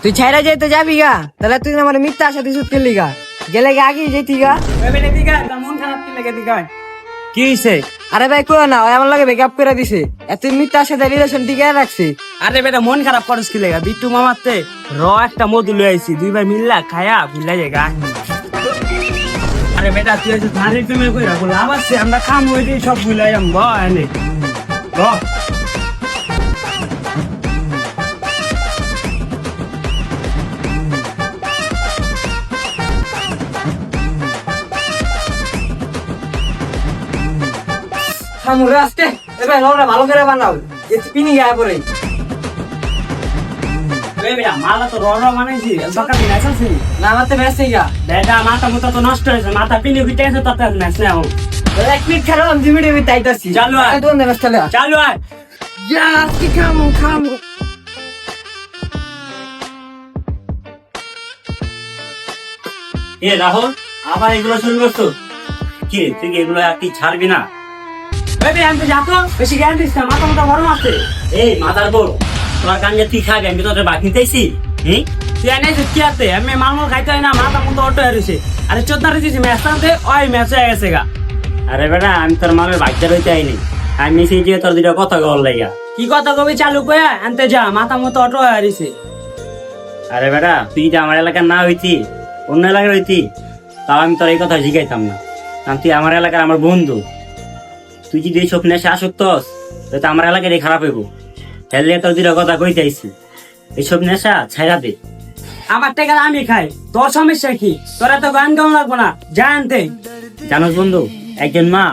তুই ছাইরা যেতে যাবি গা, তাহলে তুই আমার মিথ্যা আশা দিছুত খেললি গা, গেলে গা আগে যেতি গা। মন খারাপ কি লাগে দিঘা? কি হইছে? আরে ভাই কো না, ওই আমার লাগে ব্রেকআপ করে দিছে, এত মিথ্যা আশা রিলেশন টিকে রাখছে। আরে বেটা মন খারাপ করস কি লেগা? বিট্টু মামাতে একটা মধু লই আইছি, দুই ভাই মিল্লা খায়া ভুলা যায় গা। আরে বেটা তুই এসে ধারে তুমি কই রাখো, লাভ আছে, আমরা খাম হই দিয়ে সব ভুলাই আম ব এনে ব। সামুরে আসতে এবার রওনা ভালো করে বানাও, এ পিনি গায়ে পড়ে। এই বেটা মালা তো রড় বানাইছি, দরকার দিন আইছাছি না আমাতে মেসে গা। বেটা মাথা মুতা তো নষ্ট হয়েছে, মাথা পিনি উঠে গেছে, তাতে ম্যাচ নেই এখন। এক মিনিট খারাপ, আমি 2 মিনিট তাইতাছি। চালু আয়। দোন দেন চলে চালু আয়। যা কি খামু। এ রাহুল, আবার এগুলো শুরু করছো? কি তুই কি এগুলো আর কি ছাড়বি না? বেটা আমি যাতো বেশি জ্ঞান দিস না, মাথা মুতা গরম আছে। এই মাথার বড়, তোরা গাঞ্জা তুই খাবি, আমি তোদের বাকি চাইছি? তুই এনে কি আছে, আমি মালমল খাইতে হয় না, মাথা মুতা অটো হারিয়েছে। আরে চোদ্দারে দিয়েছি ম্যাচ টানতে, ওই ম্যাচ হয়ে গেছে গা। আরে বেটা আমি তোর মামের বাচ্চা রইতে আইনি, আমি সেই যে তোর দুটা কথা বল লাইগা। কি কথা কবি চালু করে আনতে যা, মাথা মতো অটো হারিয়েছে। আরে বেটা তুই যদি আমার এলাকার না হইতি, অন্য এলাকার হইতি, তাও আমি তোর এই কথা জিগাইতাম না, কারণ তুই আমার এলাকার আমার বন্ধু। তুই যদি এইসব নেশা আসক্ত হস, তাহলে আমার এলাকারই খারাপ হইব। হেললে তোর দুটা কথা কইতে আইছি, এইসব নেশা ছাইরা দে। আমার টাকা আমি খাই, তোর সমস্যা কি? তোরা তো গান গান লাগবো না, যা আনতে। জানোস বন্ধু, একজন মা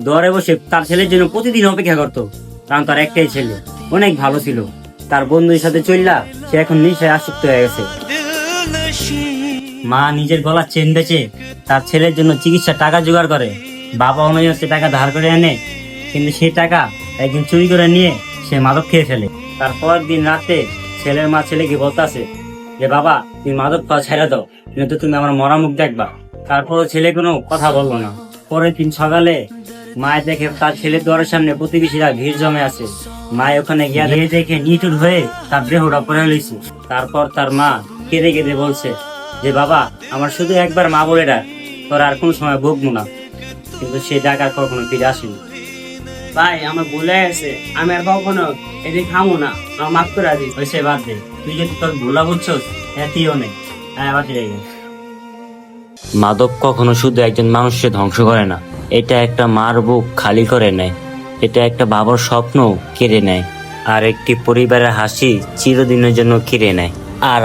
দরে বসে তার ছেলের জন্য প্রতিদিন অপেক্ষা করতো, কারণ তার একটাই ছেলে অনেক ভালো ছিল। তার বন্ধুর সাথে চললা সে এখন নেশায় আসক্ত হয়ে গেছে। মা নিজের গলার চেন বেচে তার ছেলের জন্য চিকিৎসার টাকা জোগাড় করে, বাবা অনুযায়ী সে টাকা ধার করে আনে, কিন্তু সেই টাকা একদিন চুরি করে নিয়ে সে মাদক খেয়ে ফেলে। তারপর দিন রাতে ছেলের মা ছেলেকে বলতাছে যে বাবা তুমি মাদক খাওয়া ছেড়ে দাও, কিন্তু তুমি আমার মরা মুখ দেখবা। তারপরও ছেলে কোনো কথা বললো না। পরের দিন সকালে মায় দেখে তার ছেলের দুয়ারের সামনে প্রতিবেশীরা ভিড় জমে আছে। মায় ওখানে গিয়ে দেখে নিটুর হয়ে তার দেহটা পড়ে লইছে। তারপর তার মা কেঁদে কেঁদে বলছে যে বাবা আমার শুধু একবার মা বলে ডাক, তোর আর কোনো সময় ভুগবো না। কিন্তু সে ডাক আর কখনো ফিরে আসেনি। ভাই আমার ভুলে গেছে, আমি আর কখনো এদিকে খামো না, আমার মাফ করে দিস। সে বাদ দে, তুই যদি তোর ভোলা বুঝছস এতিও নেই। হ্যাঁ বাকি রেগে। মাদক কখনো শুধু একজন মানুষকে ধ্বংস করে না, এটা একটা মার বুক খালি করে নেয়, এটা একটা বাবার স্বপ্ন কেড়ে নেয়, আর একটি পরিবারের হাসি চিরদিনের জন্য কেড়ে নেয়। আর